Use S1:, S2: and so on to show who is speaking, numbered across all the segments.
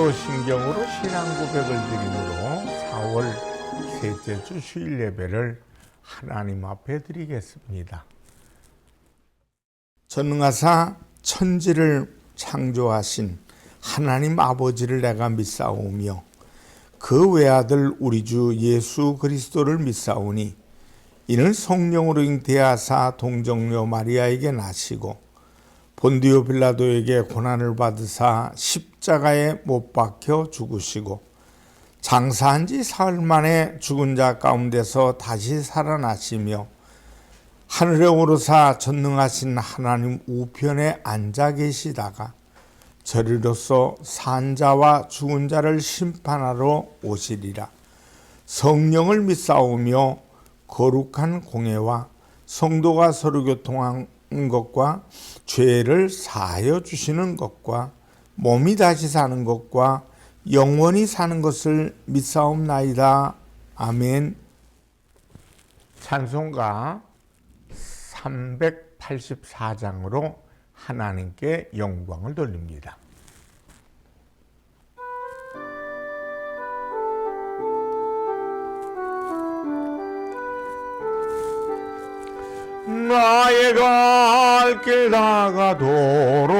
S1: 사도신경으로 신앙 고백을 드림으로 4월 셋째 주 주일 예배를 하나님 앞에 드리겠습니다. 전능하사 천지를 창조하신 하나님 아버지를 내가 믿사오며 그 외아들 우리 주 예수 그리스도를 믿사오니 이는 성령으로 잉태하사 동정녀 마리아에게 나시고 본디오 빌라도에게 고난을 받으사 십자가에 못 박혀 죽으시고 장사한 지 사흘 만에 죽은 자 가운데서 다시 살아나시며 하늘에 오르사 전능하신 하나님 우편에 앉아 계시다가 저리로서 산 자와 죽은 자를 심판하러 오시리라. 성령을 믿사오며 거룩한 공회와 성도가 서로 교통한 것과 죄를 사하여 주시는 것과 몸이 다시 사는 것과 영원히 사는 것을 믿사옵나이다. 아멘. 찬송가 384장으로 하나님께 영광을 돌립니다. 나의 갈 길 다가도록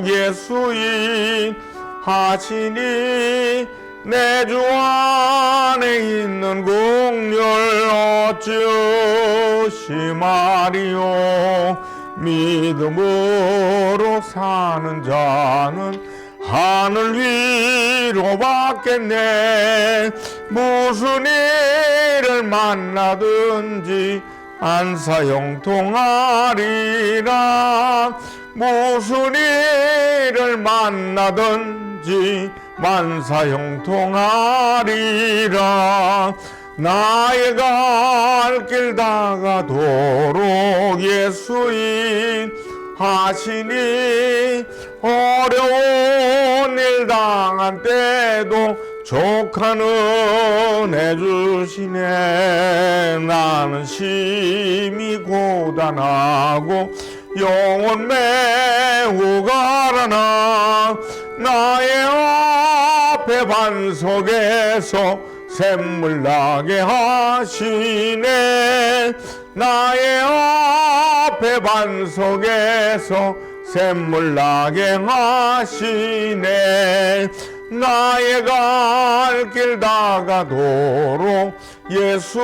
S1: 예수인 하시니 내 주 안에 있는 공열 어찌없이 말이요 믿음으로 사는 자는 하늘 위로 받겠네. 무슨 일을 만나든지 만사형통하리라. 무슨 일을 만나든지 만사형통하리라. 나의 갈 길 다가도록 예수인 하시니 어려운 일 당한 때도 족한 은혜 주시네. 나는 심히 고단하고 영혼 매우 가라나 나의 앞에 반석에서 샘물 나게 하시네. 나의 앞에 반석에서 샘물 나게 하시네. 나의 갈 길 다가도록 예수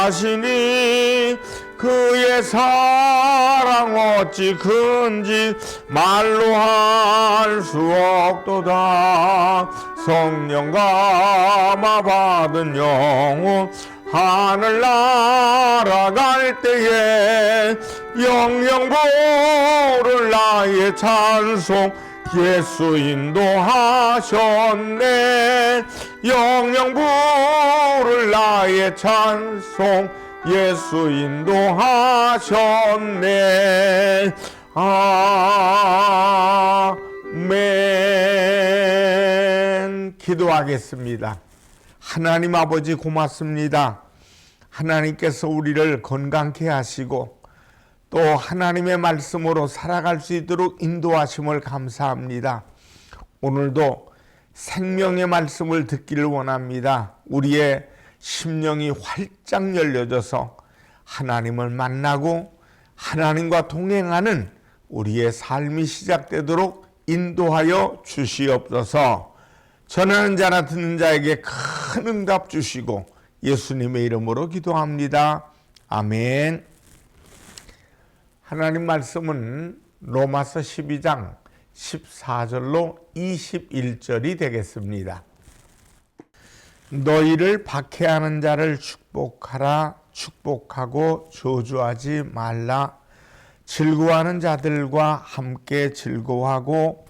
S1: 인도하시니 그의 사랑 어찌 큰지 말로 할 수 없도다. 성령 감화 받은 영혼 하늘 날아갈 때에 영영 부를 나의 찬송 예수 인도하셨네. 영영 부를 나의 찬송 예수 인도하셨네. 아멘. 기도하겠습니다. 하나님 아버지 고맙습니다. 하나님께서 우리를 건강케 하시고 또 하나님의 말씀으로 살아갈 수 있도록 인도하심을 감사합니다. 오늘도 생명의 말씀을 듣기를 원합니다. 우리의 심령이 활짝 열려져서 하나님을 만나고 하나님과 동행하는 우리의 삶이 시작되도록 인도하여 주시옵소서. 전하는 자나 듣는 자에게 큰 응답 주시고 예수님의 이름으로 기도합니다. 아멘. 하나님 말씀은 로마서 12장 14절로 21절이 되겠습니다. 너희를 박해하는 자를 축복하라. 축복하고 저주하지 말라. 즐거워하는 자들과 함께 즐거워하고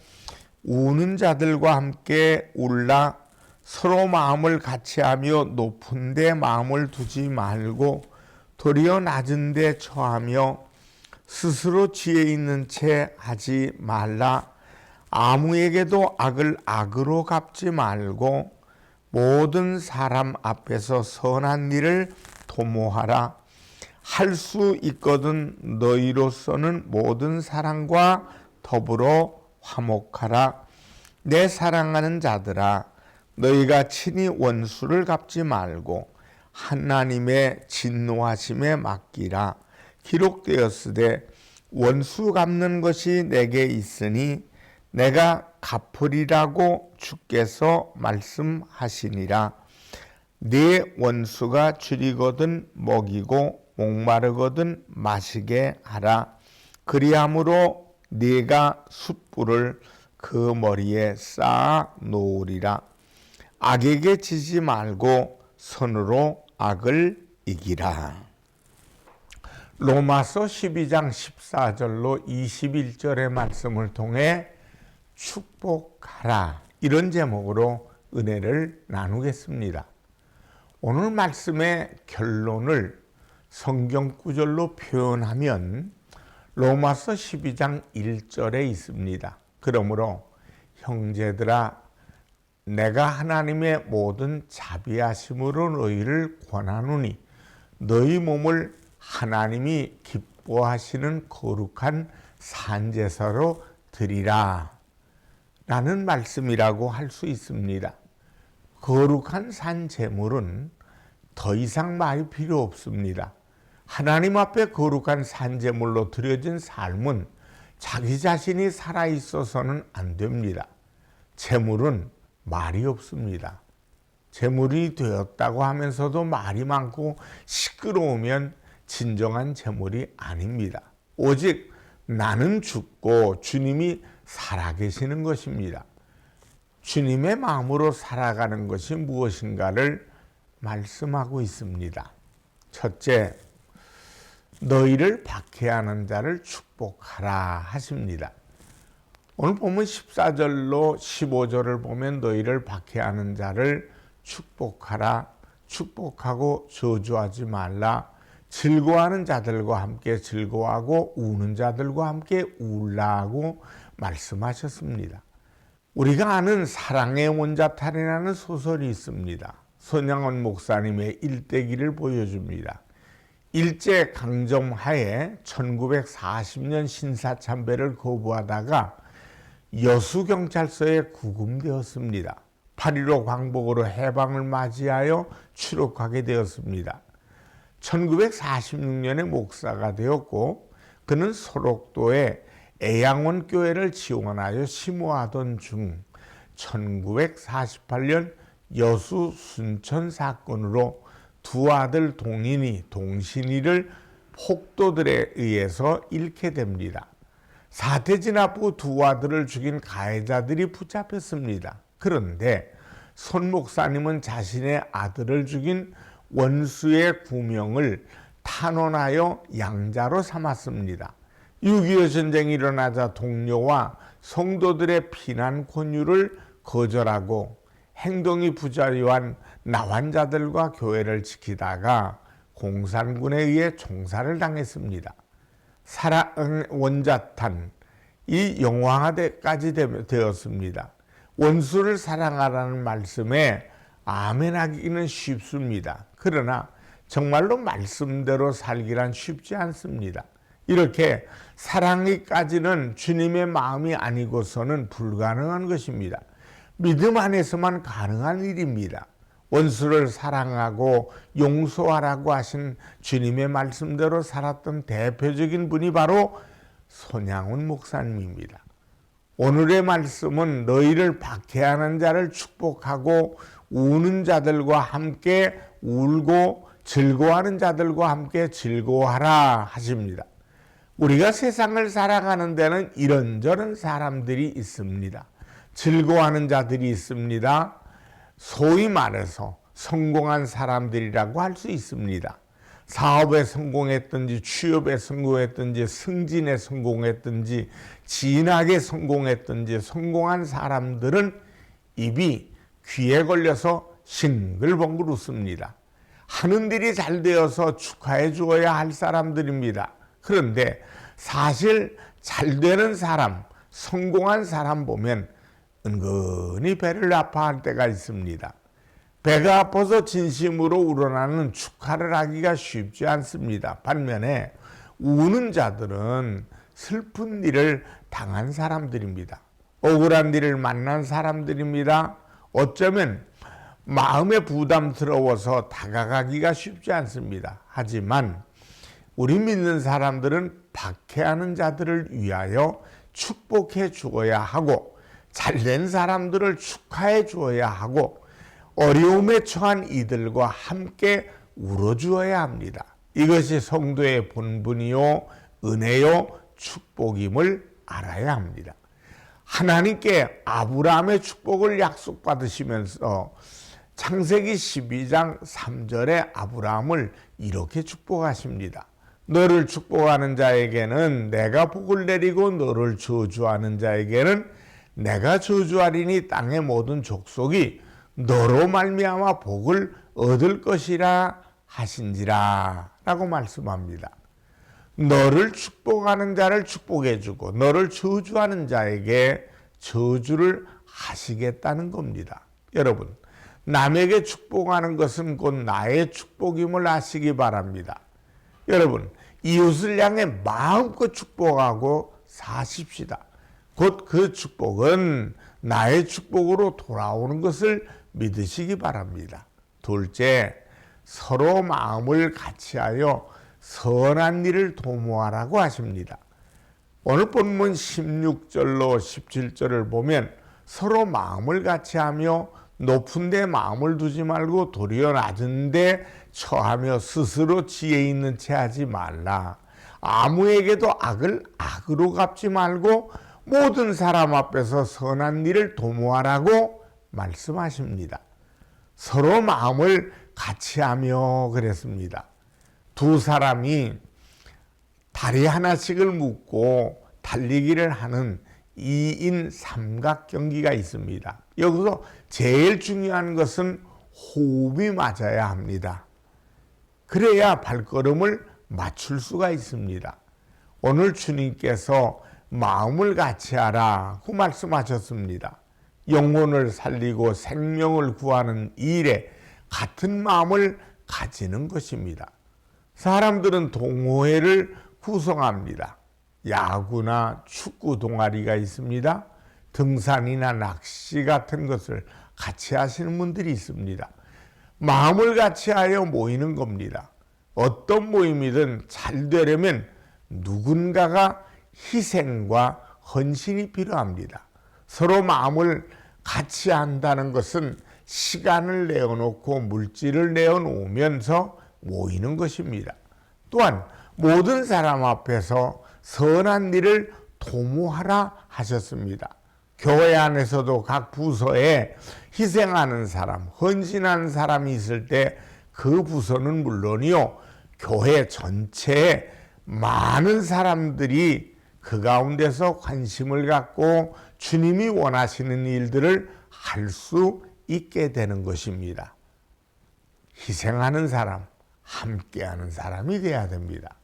S1: 우는 자들과 함께 울라. 서로 마음을 같이하며 높은 데 마음을 두지 말고 도리어 낮은 데 처하며 스스로 지혜 있는 채 하지 말라. 아무에게도 악을 악으로 갚지 말고 모든 사람 앞에서 선한 일을 도모하라. 할 수 있거든 너희로서는 모든 사람과 더불어 화목하라. 내 사랑하는 자들아, 너희가 친히 원수를 갚지 말고 하나님의 진노하심에 맡기라. 기록되었으되 원수 갚는 것이 내게 있으니 내가 갚으리라고 주께서 말씀하시니라. 네 원수가 줄이거든 먹이고 목마르거든 마시게 하라. 그리함으로 네가 숯불을 그 머리에 쌓아 놓으리라. 악에게 지지 말고 선으로 악을 이기라. 로마서 12장 14절로 21절의 말씀을 통해 축복하라, 이런 제목으로 은혜를 나누겠습니다. 오늘 말씀의 결론을 성경 구절로 표현하면 로마서 12장 1절에 있습니다. 그러므로 형제들아, 내가 하나님의 모든 자비하심으로 너희를 권하노니 너희 몸을 하나님이 기뻐하시는 거룩한 산제사로 드리라 라는 말씀이라고 할 수 있습니다. 거룩한 산제물은 더 이상 말이 필요 없습니다. 하나님 앞에 거룩한 산제물로 드려진 삶은 자기 자신이 살아있어서는 안 됩니다. 제물은 말이 없습니다. 제물이 되었다고 하면서도 말이 많고 시끄러우면 진정한 제물이 아닙니다. 오직 나는 죽고 주님이 살아계시는 것입니다. 주님의 마음으로 살아가는 것이 무엇인가를 말씀하고 있습니다. 첫째, 너희를 박해하는 자를 축복하라 하십니다. 오늘 보면 14절로 15절을 보면 너희를 박해하는 자를 축복하라, 축복하고 저주하지 말라, 즐거워하는 자들과 함께 즐거워하고 우는 자들과 함께 울라 하고 말씀하셨습니다. 우리가 아는 사랑의 원자탄이라는 소설이 있습니다. 손양원 목사님의 일대기를 보여줍니다. 일제 강점 하에 1940년 신사참배를 거부하다가 여수경찰서에 구금되었습니다. 8.15 광복으로 해방을 맞이하여 추록하게 되었습니다. 1946년에 목사가 되었고 그는 소록도에 애양원 교회를 지원하여 심호하던 중 1948년 여수 순천 사건으로 두 아들 동신이를 폭도들에 의해서 잃게 됩니다. 사태진 앞후 두 아들을 죽인 가해자들이 붙잡혔습니다. 그런데 손 목사님은 자신의 아들을 죽인 원수의 구명을 탄원하여 양자로 삼았습니다. 6.25 전쟁이 일어나자 동료와 성도들의 피난 권유를 거절하고 행동이 부자유한 나환자들과 교회를 지키다가 공산군에 의해 총살을 당했습니다. 사랑 원자탄, 이 영화화까지 되었습니다. 원수를 사랑하라는 말씀에 아멘하기는 쉽습니다. 그러나 정말로 말씀대로 살기란 쉽지 않습니다. 이렇게 사랑이까지는 주님의 마음이 아니고서는 불가능한 것입니다. 믿음 안에서만 가능한 일입니다. 원수를 사랑하고 용서하라고 하신 주님의 말씀대로 살았던 대표적인 분이 바로 손양훈 목사님입니다. 오늘의 말씀은 너희를 박해하는 자를 축복하고 우는 자들과 함께 울고 즐거워하는 자들과 함께 즐거워하라 하십니다. 우리가 세상을 살아가는 데는 이런저런 사람들이 있습니다. 즐거워하는 자들이 있습니다. 소위 말해서 성공한 사람들이라고 할 수 있습니다. 사업에 성공했든지 취업에 성공했든지 승진에 성공했든지 진학에 성공했든지 성공한 사람들은 입이 귀에 걸려서 싱글벙글 웃습니다. 하는 일이 잘 되어서 축하해 주어야 할 사람들입니다. 그런데 사실 잘 되는 사람, 성공한 사람 보면 은근히 배를 아파할 때가 있습니다. 배가 아파서 진심으로 우러나는 축하를 하기가 쉽지 않습니다. 반면에 우는 자들은 슬픈 일을 당한 사람들입니다. 억울한 일을 만난 사람들입니다. 어쩌면 마음에 부담스러워서 다가가기가 쉽지 않습니다. 하지만 우리 믿는 사람들은 박해하는 자들을 위하여 축복해 주어야 하고, 잘된 사람들을 축하해 주어야 하고, 어려움에 처한 이들과 함께 울어주어야 합니다. 이것이 성도의 본분이요 은혜요 축복임을 알아야 합니다. 하나님께 아브라함의 축복을 약속받으시면서 창세기 12장 3절에 아브라함을 이렇게 축복하십니다. 너를 축복하는 자에게는 내가 복을 내리고 너를 저주하는 자에게는 내가 저주하리니 땅의 모든 족속이 너로 말미암아 복을 얻을 것이라 하신지라 라고 말씀합니다. 너를 축복하는 자를 축복해 주고 너를 저주하는 자에게 저주를 하시겠다는 겁니다. 여러분, 남에게 축복하는 것은 곧 나의 축복임을 아시기 바랍니다. 여러분, 이웃을 향해 마음껏 축복하고 사십시다. 곧 그 축복은 나의 축복으로 돌아오는 것을 믿으시기 바랍니다. 둘째, 서로 마음을 같이하여 선한 일을 도모하라고 하십니다. 오늘 본문 16절로 17절을 보면 서로 마음을 같이하며 높은 데 마음을 두지 말고 도리어 낮은 데 처하며 스스로 지혜 있는 채 하지 말라. 아무에게도 악을 악으로 갚지 말고 모든 사람 앞에서 선한 일을 도모하라고 말씀하십니다. 서로 마음을 같이하며 그랬습니다. 두 사람이 다리 하나씩을 묶고 달리기를 하는 2인 삼각 경기가 있습니다. 여기서 제일 중요한 것은 호흡이 맞아야 합니다. 그래야 발걸음을 맞출 수가 있습니다. 오늘 주님께서 마음을 같이하라고 말씀하셨습니다. 영혼을 살리고 생명을 구하는 일에 같은 마음을 가지는 것입니다. 사람들은 동호회를 구성합니다. 야구나 축구 동아리가 있습니다. 등산이나 낚시 같은 것을 같이 하시는 분들이 있습니다. 마음을 같이하여 모이는 겁니다. 어떤 모임이든 잘 되려면 누군가가 희생과 헌신이 필요합니다. 서로 마음을 같이 한다는 것은 시간을 내어놓고 물질을 내어놓으면서 모이는 것입니다. 또한 모든 사람 앞에서 선한 일을 도모하라 하셨습니다. 교회 안에서도 각 부서에 희생하는 사람, 헌신하는 사람이 있을 때 그 부서는 물론이요, 교회 전체에 많은 사람들이 그 가운데서 관심을 갖고 주님이 원하시는 일들을 할 수 있게 되는 것입니다. 희생하는 사람, 함께하는 사람이 되어야 됩니다.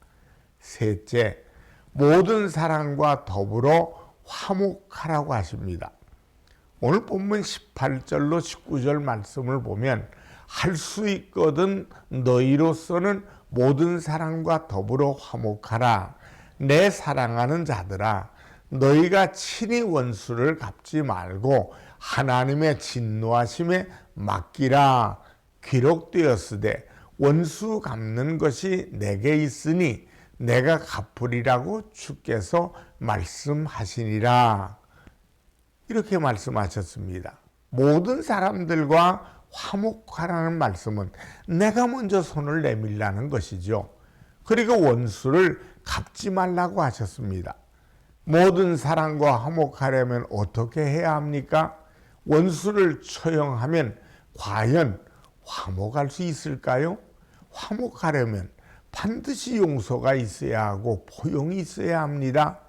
S1: 셋째, 모든 사람과 더불어 화목하라고 하십니다. 오늘 본문 18절로 19절 말씀을 보면 할 수 있거든 너희로서는 모든 사람과 더불어 화목하라. 내 사랑하는 자들아, 너희가 친히 원수를 갚지 말고 하나님의 진노하심에 맡기라. 기록되었으되 원수 갚는 것이 내게 있으니 내가 갚으리라고 주께서 말씀하시니라. 이렇게 말씀하셨습니다. 모든 사람들과 화목하라는 말씀은 내가 먼저 손을 내밀라는 것이죠. 그리고 원수를 갚지 말라고 하셨습니다. 모든 사람과 화목하려면 어떻게 해야 합니까? 원수를 처형하면 과연 화목할 수 있을까요? 화목하려면 반드시 용서가 있어야 하고 포용이 있어야 합니다.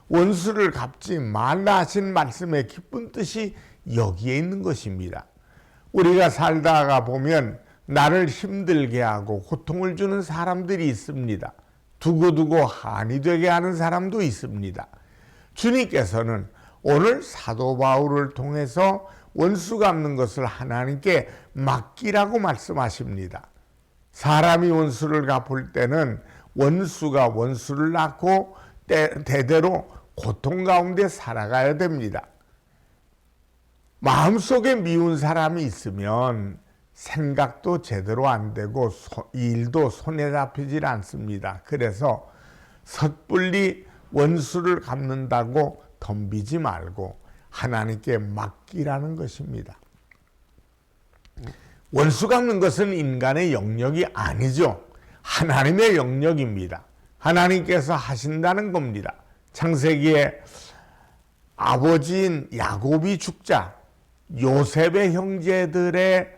S1: 원수를 갚지 말라 하신 말씀의 깊은 뜻이 여기에 있는 것입니다. 우리가 살다가 보면 나를 힘들게 하고 고통을 주는 사람들이 있습니다. 두고두고 한이 되게 하는 사람도 있습니다. 주님께서는 오늘 사도 바울을 통해서 원수 갚는 것을 하나님께 맡기라고 말씀하십니다. 사람이 원수를 갚을 때는 원수가 원수를 낳고 대대로 고통 가운데 살아가야 됩니다. 마음속에 미운 사람이 있으면 생각도 제대로 안 되고 일도 손에 잡히질 않습니다. 그래서 섣불리 원수를 갚는다고 덤비지 말고 하나님께 맡기라는 것입니다. 원수 갚는 것은 인간의 영역이 아니죠. 하나님의 영역입니다. 하나님께서 하신다는 겁니다. 창세기에 아버지인 야곱이 죽자 요셉의 형제들의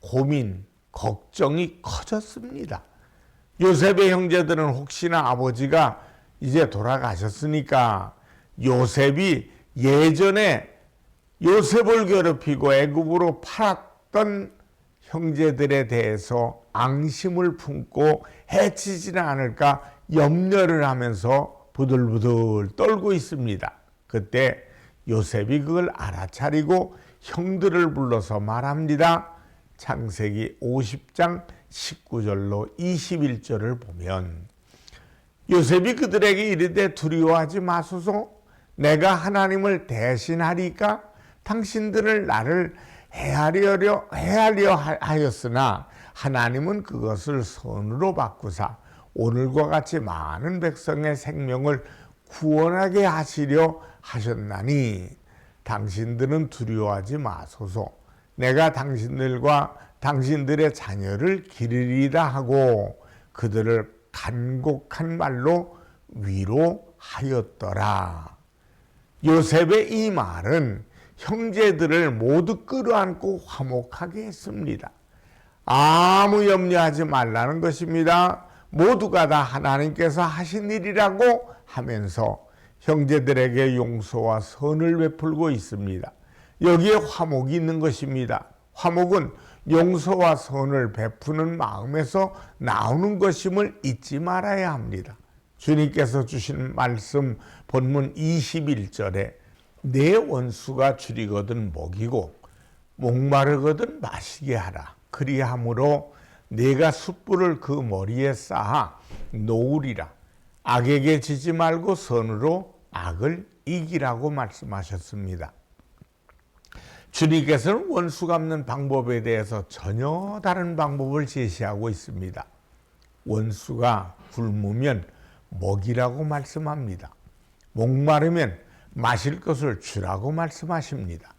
S1: 고민, 걱정이 커졌습니다. 요셉의 형제들은 혹시나 아버지가 이제 돌아가셨으니까 요셉이 예전에 요셉을 괴롭히고 애굽으로 팔았던 형제들에 대해서 앙심을 품고 해치지는 않을까 염려를 하면서 부들부들 떨고 있습니다. 그때 요셉이 그걸 알아차리고 형들을 불러서 말합니다. 창세기 50장 19절로 21절을 보면 요셉이 그들에게 이르되 두려워하지 마소서 내가 하나님을 대신하리까 당신들을 나를 헤아려 하였으나 하나님은 그것을 선으로 바꾸사 오늘과 같이 많은 백성의 생명을 구원하게 하시려 하셨나니 당신들은 두려워하지 마소서 내가 당신들과 당신들의 자녀를 기르리다 하고 그들을 간곡한 말로 위로하였더라. 요셉의 이 말은 형제들을 모두 끌어안고 화목하게 했습니다. 아무 염려하지 말라는 것입니다. 모두가 다 하나님께서 하신 일이라고 하면서 형제들에게 용서와 선을 베풀고 있습니다. 여기에 화목이 있는 것입니다. 화목은 용서와 선을 베푸는 마음에서 나오는 것임을 잊지 말아야 합니다. 주님께서 주신 말씀 본문 21절에 내 원수가 줄이거든 먹이고 목마르거든 마시게 하라. 그리함으로 내가 숯불을 그 머리에 쌓아 놓으리라. 악에게 지지 말고 선으로 악을 이기라고 말씀하셨습니다. 주님께서는 원수 갚는 방법에 대해서 전혀 다른 방법을 제시하고 있습니다. 원수가 굶으면 먹이라고 말씀합니다. 목마르면 마실 것을 주라고 말씀하십니다.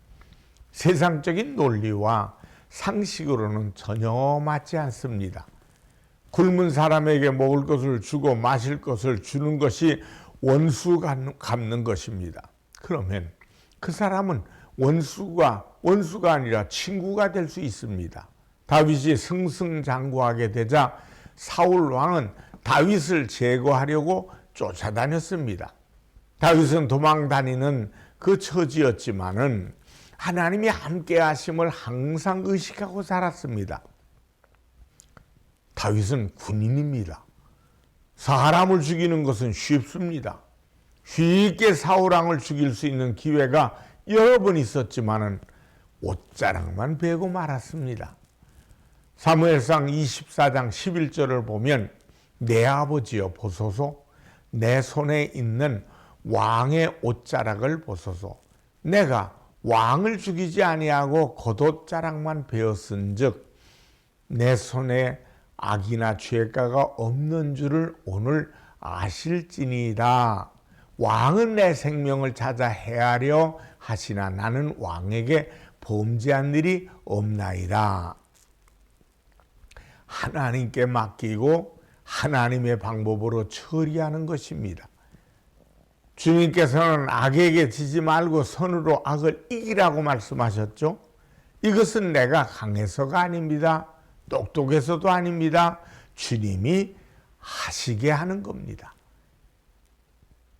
S1: 세상적인 논리와 상식으로는 전혀 맞지 않습니다. 굶은 사람에게 먹을 것을 주고 마실 것을 주는 것이 원수 갚는 것입니다. 그러면 그 사람은 원수가 아니라 친구가 될 수 있습니다. 다윗이 승승장구하게 되자 사울 왕은 다윗을 제거하려고 쫓아다녔습니다. 다윗은 도망다니는 그 처지였지만은 하나님이 함께 하심을 항상 의식하고 살았습니다. 다윗은 군인입니다. 사람을 죽이는 것은 쉽습니다. 쉽게 사울 왕을 죽일 수 있는 기회가 여러 번 있었지만은 옷자락만 베고 말았습니다. 사무엘상 24장 11절을 보면 내 아버지여 보소서 내 손에 있는 왕의 옷자락을 보소서 내가 왕을 죽이지 아니하고 겉옷자락만 베었은즉 내 손에 악이나 죄가가 없는 줄을 오늘 아실지니이다. 왕은 내 생명을 찾아 해하려 하시나 나는 왕에게 범죄한 일이 없나이다. 하나님께 맡기고 하나님의 방법으로 처리하는 것입니다. 주님께서는 악에게 지지 말고 선으로 악을 이기라고 말씀하셨죠. 이것은 내가 강해서가 아닙니다. 똑똑해서도 아닙니다. 주님이 하시게 하는 겁니다.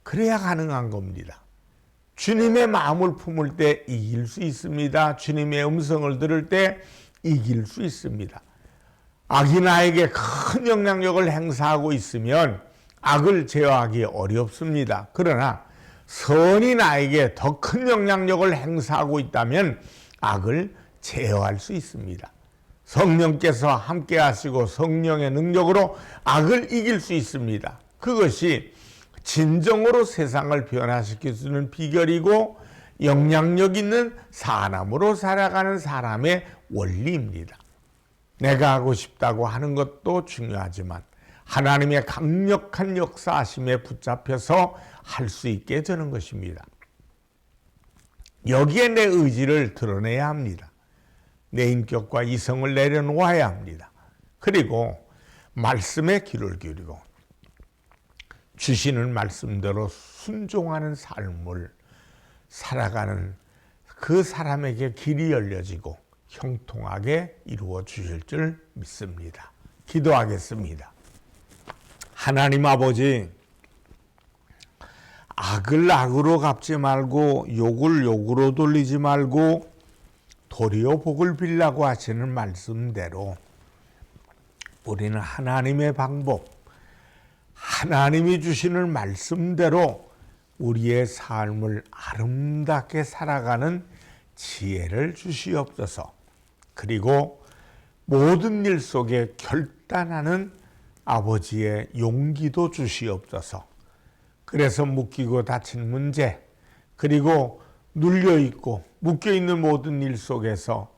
S1: 그래야 가능한 겁니다. 주님의 마음을 품을 때 이길 수 있습니다. 주님의 음성을 들을 때 이길 수 있습니다. 악이 나에게 큰 영향력을 행사하고 있으면 악을 제어하기 어렵습니다. 그러나 선이 나에게 더 큰 영향력을 행사하고 있다면 악을 제어할 수 있습니다. 성령께서 함께 하시고 성령의 능력으로 악을 이길 수 있습니다. 그것이 진정으로 세상을 변화시킬 수 있는 비결이고 영향력 있는 사람으로 살아가는 사람의 원리입니다. 내가 하고 싶다고 하는 것도 중요하지만 하나님의 강력한 역사하심에 붙잡혀서 할 수 있게 되는 것입니다. 여기에 내 의지를 드러내야 합니다. 내 인격과 이성을 내려놓아야 합니다. 그리고 말씀에 귀를 기울이고 주시는 말씀대로 순종하는 삶을 살아가는 그 사람에게 길이 열려지고 형통하게 이루어 주실 줄 믿습니다. 기도하겠습니다. 하나님 아버지, 악을 악으로 갚지 말고 욕을 욕으로 돌리지 말고 도리어 복을 빌라고 하시는 말씀대로 우리는 하나님의 방법, 하나님이 주시는 말씀대로 우리의 삶을 아름답게 살아가는 지혜를 주시옵소서. 그리고 모든 일 속에 결단하는 아버지의 용기도 주시옵소서. 그래서 묶이고 닫힌 문제, 그리고 눌려있고 묶여있는 모든 일 속에서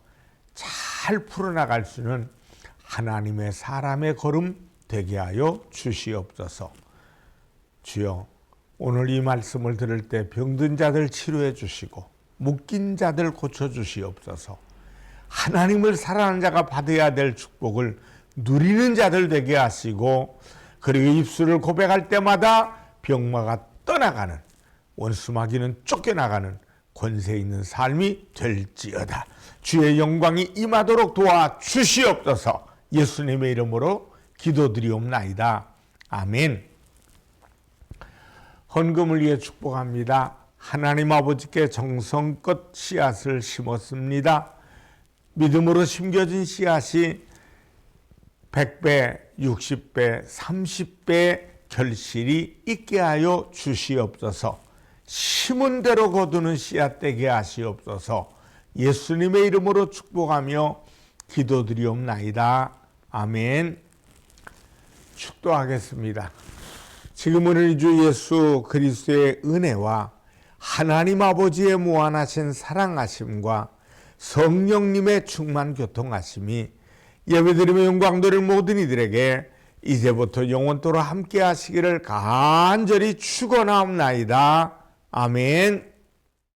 S1: 잘 풀어나갈 수 있는 하나님의 사람의 걸음 되게 하여 주시옵소서. 주여, 오늘 이 말씀을 들을 때 병든 자들 치료해 주시고 묶인 자들 고쳐 주시옵소서. 하나님을 사랑하는 자가 받아야 될 축복을 누리는 자들 되게 하시고, 그리고 입술을 고백할 때마다 병마가 떠나가는, 원수마귀는 쫓겨나가는 권세 있는 삶이 될지어다. 주의 영광이 임하도록 도와 주시옵소서. 예수님의 이름으로 기도드리옵나이다. 아멘. 헌금을 위해 축복합니다. 하나님 아버지께 정성껏 씨앗을 심었습니다. 믿음으로 심겨진 씨앗이 100배, 60배, 30배 결실이 있게 하여 주시옵소서. 심은 대로 거두는 씨앗 되게 하시옵소서. 예수님의 이름으로 축복하며 기도드리옵나이다. 아멘. 축도하겠습니다. 지금은 우리 주 예수 그리스도의 은혜와 하나님 아버지의 무한하신 사랑하심과 성령님의 충만 교통하심이 예배드리며 영광 돌릴 모든 이들에게 이제부터 영원토록 함께 하시기를 간절히 축원하옵나이다. 아멘.